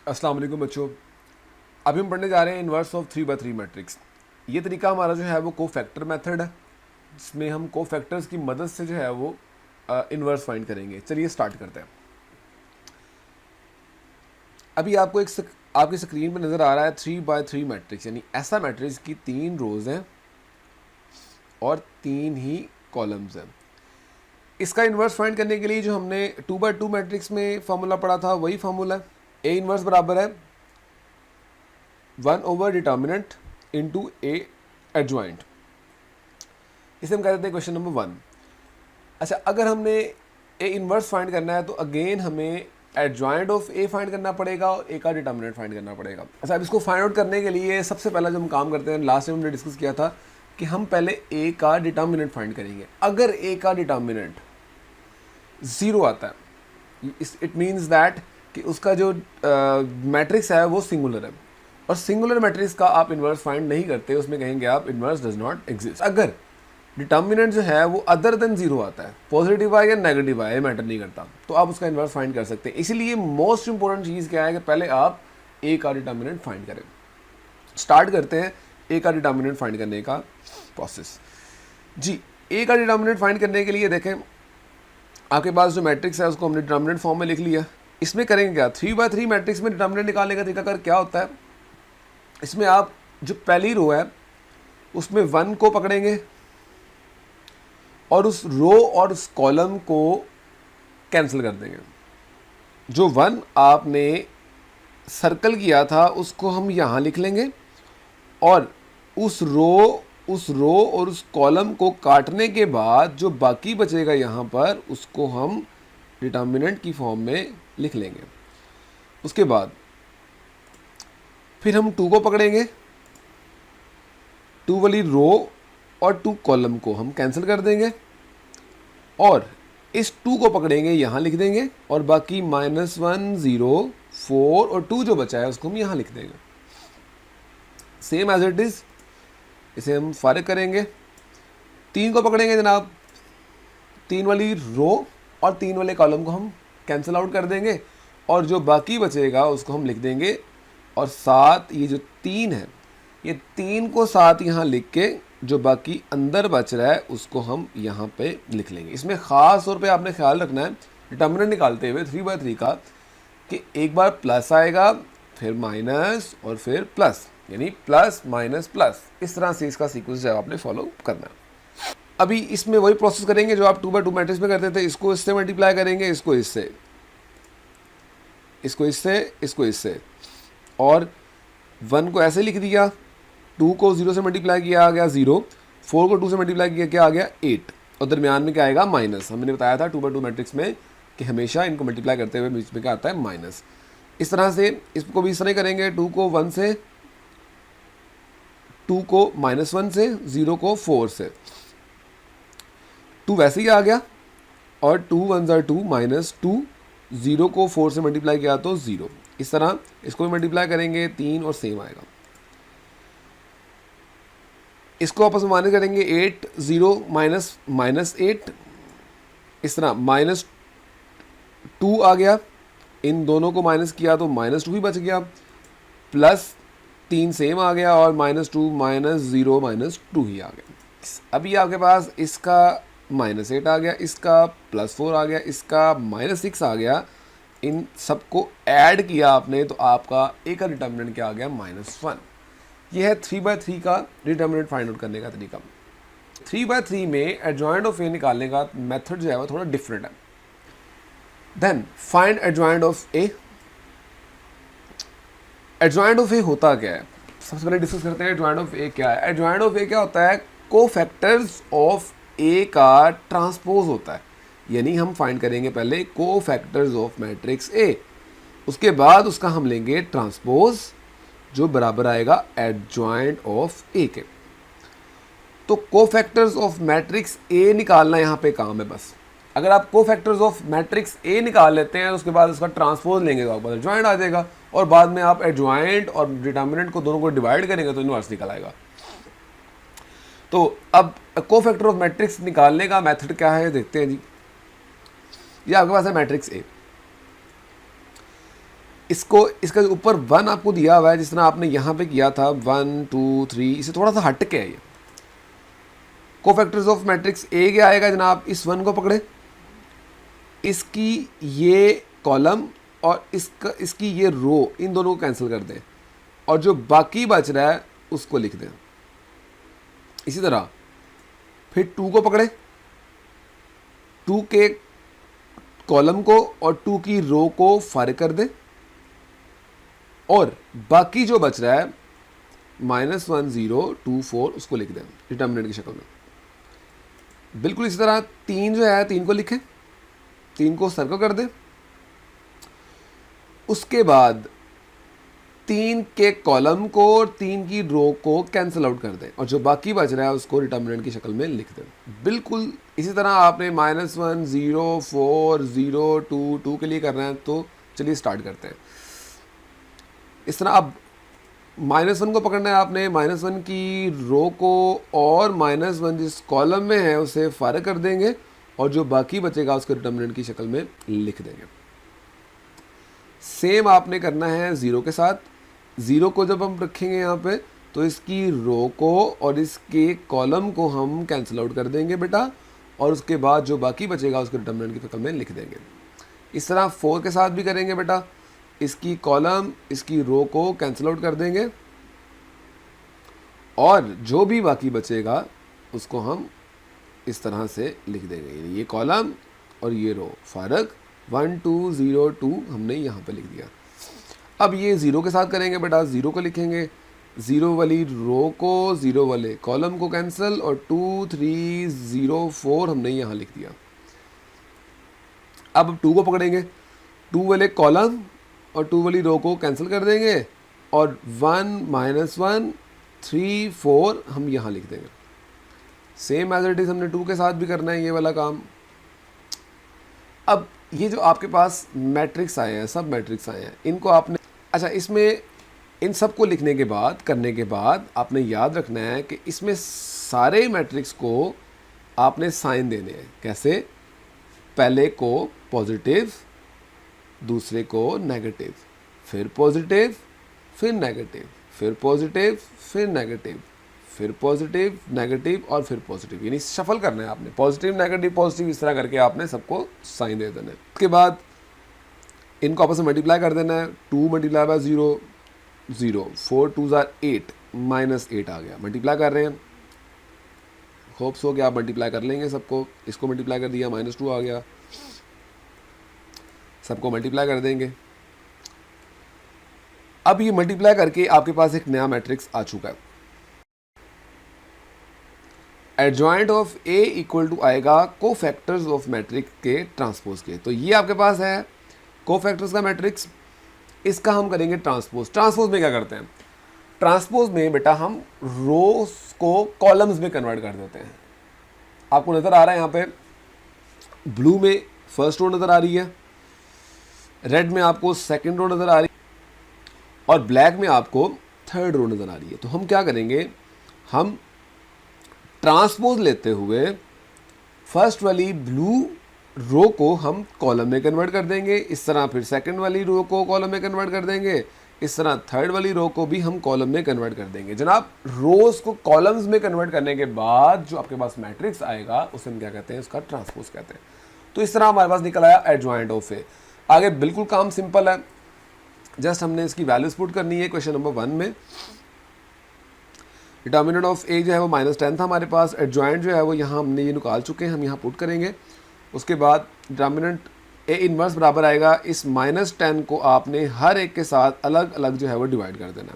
अस्सलाम वालेकुम बच्चों। अभी हम पढ़ने जा रहे हैं इन्वर्स ऑफ 3/3 मैट्रिक्स। ये तरीका हमारा जो है वो कोफैक्टर मेथड है, जिसमें हम कोफैक्टर्स की मदद से जो है वो इन्वर्स फाइंड करेंगे। चलिए स्टार्ट करते हैं। अभी आपको आपकी स्क्रीन पर नज़र आ रहा है 3/3 मैट्रिक्स, यानी ऐसा मैट्रिक्स की 3 रोज़ हैं और 3 ही कॉलम्स हैं। इसका इन्वर्स फाइंड करने के लिए जो हमने 2/2 मैट्रिक्स में फार्मूला पढ़ा था वही फार्मूला है। ए इन्वर्स बराबर है 1/डिटर्मिनेंट इंटू ए एडजॉइंट। इसे हम कह देते हैं क्वेश्चन नंबर 1। अच्छा, अगर हमने ए इन्वर्स फाइंड करना है तो अगेन हमें एडजॉइंट ऑफ ए फाइंड करना पड़ेगा और ए का डिटर्मिनेंट फाइंड करना पड़ेगा। अच्छा, अब इसको फाइंड आउट करने के लिए सबसे पहला जो हम काम करते हैं, लास्ट टाइम हमने डिस्कस किया था कि हम पहले ए का डिटर्मिनेंट फाइंड करेंगे। अगर ए का डिटर्मिनेंट 0 आता है, इट मीन्स दैट कि उसका जो मैट्रिक्स है वो सिंगुलर है, और सिंगुलर मैट्रिक्स का आप इन्वर्स फाइंड नहीं करते, उसमें कहेंगे आप इन्वर्स डज नॉट एग्जिस्ट। अगर डिटर्मिनेंट जो है वो अदर देन 0 आता है, पॉजिटिव आए या नेगेटिव आए मैटर नहीं करता, तो आप उसका इन्वर्स फाइंड कर सकते हैं। इसीलिए मोस्ट इंपॉर्टेंट चीज़ क्या है कि पहले आप ए का डिटर्मिनेंट फाइंड करें। स्टार्ट करते हैं ए का डिटर्मिनेंट फाइंड करने का प्रोसेस। जी, ए का डिटर्मिनेंट फाइंड करने के लिए देखें, आपके पास जो मैट्रिक्स है उसको हमने डिटर्मिनेंट फॉर्म में लिख लिया। इसमें करेंगे क्या, 3/3 मैट्रिक्स में डिटर्मिनेंट निकालने का तरीका कर क्या होता है, इसमें आप जो पहली रो है उसमें 1 को पकड़ेंगे और उस रो और उस कॉलम को कैंसिल कर देंगे। जो 1 आपने सर्कल किया था उसको हम यहाँ लिख लेंगे, और उस रो और उस कॉलम को काटने के बाद जो बाकी बचेगा यहाँ पर उसको हम डिटर्मिनेंट की फॉर्म में लिख लेंगे। उसके बाद फिर हम 2 को पकड़ेंगे, 2 वाली रो और 2 कॉलम को हम कैंसिल कर देंगे, और इस 2 को पकड़ेंगे, यहाँ लिख देंगे, और बाकी -1 0 4 और 2 जो बचा है उसको हम यहाँ लिख देंगे। सेम एज इट इज इसे हम फारिग करेंगे। 3 को पकड़ेंगे जनाब, 3 वाली रो और 3 वाले कॉलम को हम कैंसिल आउट कर देंगे, और जो बाकी बचेगा उसको हम लिख देंगे, और साथ ये जो 3 है, ये 3 को साथ यहाँ लिख के जो बाकी अंदर बच रहा है उसको हम यहाँ पे लिख लेंगे। इसमें ख़ास तौर पे आपने ख्याल रखना है डिटर्मिनेंट निकालते हुए 3/3 का, कि एक बार प्लस आएगा, फिर माइनस, और फिर प्लस, यानी प्लस माइनस प्लस, इस तरह से इसका सीक्वेंस जो है आपने फॉलो करना है। अभी इसमें वही प्रोसेस करेंगे जो आप 2/2 मैट्रिक्स में करते थे। इसको इससे मल्टीप्लाई करेंगे, इसको इससे, इसको इससे, इसको इससे, और 1 को ऐसे लिख दिया, 2 को 0 से मल्टीप्लाई किया आ गया 0, 4 को 2 से मल्टीप्लाई किया क्या आ गया 8, और दरमियान में क्या आएगा माइनस। हमने बताया था 2/2 मैट्रिक्स में कि हमेशा इनको मल्टीप्लाई करते हुए बीच में क्या आता है माइनस। इस तरह से इसको भी इस तरह करेंगे, 2 को 1 से, 2 को -1 से, 0 को 4 से, 2 वैसे ही आ गया, और 2 1 ज़ा 2 -2, 0 को 4 से मल्टीप्लाई किया तो 0। इस तरह इसको भी मल्टीप्लाई करेंगे 3 और सेम आएगा। इसको आपस में माइनस करेंगे 8 0 -8, इस तरह -2 आ गया, इन दोनों को माइनस किया तो -2 ही बच गया, प्लस 3 सेम आ गया, और -2 -0 -2 ही आ गया। अभी आपके पास इसका -8 आ गया, इसका +4 आ गया, इसका -6 आ गया। इन सबको ऐड किया आपने तो आपका ए का डिटर्मिनेंट क्या आ गया -1। ये है 3/3 का डिटर्मिनेंट फाइंड आउट करने का तरीका। 3/3 में एडजॉइंट ऑफ ए निकालने का मेथड जो है वो थोड़ा डिफरेंट है। Then find adjoint of A. Adjoint of A होता क्या है, सबसे पहले डिस्कस करते हैं एडजॉइंट ऑफ ए क्या है। एडजॉइंट ऑफ ए क्या होता है, कोफैक्टर्स ऑफ ए का ट्रांसपोज होता है, यानी हम फाइंड करेंगे पहले कोफैक्टर्स ऑफ मैट्रिक्स ए, उसके बाद उसका हम लेंगे ट्रांसपोज जो बराबर आएगा एडजॉइंट ऑफ ए के। तो कोफैक्टर्स ऑफ मैट्रिक्स ए निकालना यहाँ पे काम है बस। अगर आप कोफैक्टर्स ऑफ मैट्रिक्स ए निकाल लेते हैं उसके बाद उसका ट्रांसपोज लेंगे तो आपको एडजॉइंट आ जाएगा, और बाद में आप एडजॉइंट और डिटर्मिनेंट को दोनों को डिवाइड करेंगे तो इनवर्स निकल आएगा। तो अब कोफैक्टर ऑफ मैट्रिक्स निकालने का मेथड क्या है देखते हैं जी। ये आपके पास है मैट्रिक्स ए, इसको इसका ऊपर 1 आपको दिया हुआ है, जिस तरह आपने यहाँ पे किया था 1 2 3, इसे थोड़ा सा हट के है ये। कोफैक्टर्स ऑफ मैट्रिक्स ए क्या आएगा जनाब, इस 1 को पकड़े, इसकी ये कॉलम और इसकी ये रो, इन दोनों को कैंसिल कर दें और जो बाकी बच रहा है उसको लिख दें। इसी तरह फिर 2 को पकड़े, 2 के कॉलम को और 2 की रो को फारिग कर दें और बाकी जो बच रहा है -1 0 2 4 उसको लिख दें डिटर्मिनेंट की शक्ल में। बिल्कुल इसी तरह 3 जो है 3 को लिखें, 3 को सर्कल कर दें, उसके बाद 3 के कॉलम को और 3 की रो को कैंसिल आउट कर दें और जो बाकी बच रहा है उसको डिटर्मिनेंट की शक्ल में लिख दें। बिल्कुल इसी तरह आपने -1 0 4 0 2 2 के लिए करना है, तो चलिए स्टार्ट करते हैं। इस तरह अब -1 को पकड़ना है आपने, -1 की रो को और -1 जिस कॉलम में है उसे फारिग कर देंगे और जो बाकी बचेगा उसको डिटर्मिनेंट की शक्ल में लिख देंगे। सेम आपने करना है 0 के साथ। 0 को जब हम रखेंगे यहाँ पे तो इसकी रो को और इसके कॉलम को हम कैंसिल आउट कर देंगे बेटा और उसके बाद जो बाकी बचेगा उसको डिटर्मिनेंट की शक्ल में लिख देंगे। इस तरह 4 के साथ भी करेंगे बेटा, इसकी कॉलम इसकी रो को कैंसिल आउट कर देंगे और जो भी बाकी बचेगा उसको हम इस तरह से लिख देंगे, ये कॉलम और ये रो फारग 1 2 0 2 हमने यहाँ पे लिख दिया। अब ये 0 के साथ करेंगे बेटा, 0 को लिखेंगे, 0 वाली रो को 0 वाले कॉलम को कैंसिल और 2 3 0 4 हमने यहाँ लिख दिया। अब 2 को पकड़ेंगे, 2 वाले कॉलम और 2 वाली रो को कैंसिल कर देंगे और 1 -1 3 4 हम यहाँ लिख देंगे। सेम एज इट इज़ हमने 2 के साथ भी करना है ये वाला काम। अब ये जो आपके पास मैट्रिक्स आए हैं, सब मैट्रिक्स आए हैं, इनको आपने अच्छा इसमें इन सब को लिखने के बाद करने के बाद आपने याद रखना है कि इसमें सारे मैट्रिक्स को आपने साइन देने हैं। कैसे? पहले को पॉजिटिव, दूसरे को नेगेटिव, फिर पॉजिटिव, फिर नेगेटिव, फिर पॉजिटिव, फिर नेगेटिव, फिर पॉजिटिव नेगेटिव और फिर पॉजिटिव, यानी शफल करना है आपने, पॉजिटिव नेगेटिव पॉजिटिव इस तरह करके आपने सबको साइन दे देना है। उसके बाद इनको आपस में मल्टीप्लाई कर देना है। 2 मल्टीप्लाई बाय 0 0, 4 2 8 -8 आ गया। मल्टीप्लाई कर रहे हैं, होप्स हो कि आप मल्टीप्लाई कर लेंगे सबको। इसको मल्टीप्लाई कर दिया, -2 आ गया, सबको मल्टीप्लाई कर देंगे। अब ये मल्टीप्लाई करके आपके पास एक नया मैट्रिक्स आ चुका है। Adjoint of A equal to आएगा कोफैक्टर्स ऑफ मैट्रिक्स के ट्रांसपोज के। तो ये आपके पास है कोफैक्टर्स का मैट्रिक्स, इसका हम करेंगे ट्रांसपोज। ट्रांसपोज में क्या करते हैं? ट्रांसपोज में बेटा हम रोज को कॉलम्स में कन्वर्ट कर देते हैं। आपको नज़र आ रहा है यहाँ पे ब्लू में फर्स्ट रो नज़र आ रही है, रेड में आपको सेकंड रो नज़र आ रही है और ब्लैक में आपको थर्ड रो नज़र आ रही है। तो हम क्या करेंगे, हम ट्रांसपोज लेते हुए फर्स्ट वाली ब्लू रो को हम कॉलम में कन्वर्ट कर देंगे, इस तरह फिर सेकंड वाली रो को कॉलम में कन्वर्ट कर देंगे, इस तरह थर्ड वाली रो को भी हम कॉलम में कन्वर्ट कर देंगे। जनाब रोज को कॉलम्स में कन्वर्ट करने के बाद जो आपके पास मैट्रिक्स आएगा उसे हम क्या कहते हैं, उसका ट्रांसपोज कहते हैं। तो इस तरह हमारे पास निकल आया एडजॉइंट ऑफ ए। आगे बिल्कुल काम सिंपल है, जस्ट हमने इसकी वैल्यूज पुट करनी है। क्वेश्चन नंबर 1 में डिटर्मिनेंट ऑफ ए जो है वो -10 था हमारे पास, एडजॉइंट जो है वो यहाँ हमने ये निकाल चुके हैं, हम यहाँ पुट करेंगे। उसके बाद डिटर्मिनेंट ए इनवर्स बराबर आएगा इस -10 को आपने हर एक के साथ अलग अलग जो है वो डिवाइड कर देना।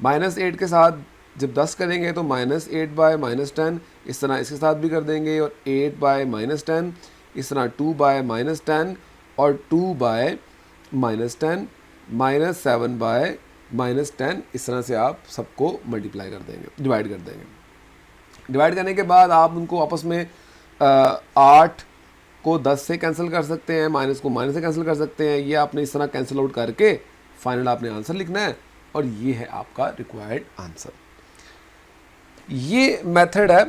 -8 के साथ जब 10 करेंगे तो -8 बाय -10, इस तरह इसके साथ भी कर देंगे और 8 बाय -10, इस तरह 2 बाय -10 और 2 बाय -10, -7 बाय -10, इस तरह से आप सबको मल्टीप्लाई कर देंगे, डिवाइड कर देंगे। डिवाइड करने के बाद आप उनको आपस में 8 को 10 से कैंसिल कर सकते हैं, माइनस को माइनस से कैंसिल कर सकते हैं। ये आपने इस तरह कैंसिल आउट करके फाइनल आपने आंसर लिखना है और ये है आपका रिक्वायर्ड आंसर। ये मेथड है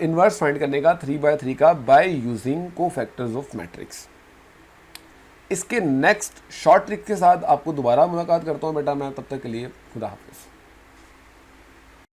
इन्वर्स फाइंड करने का 3 by 3 का by using cofactors of matrix. इसके नेक्स्ट शॉर्ट ट्रिक के साथ आपको दोबारा मुलाकात करता हूँ बेटा मैं, तब तक के लिए खुदा हाफिज़।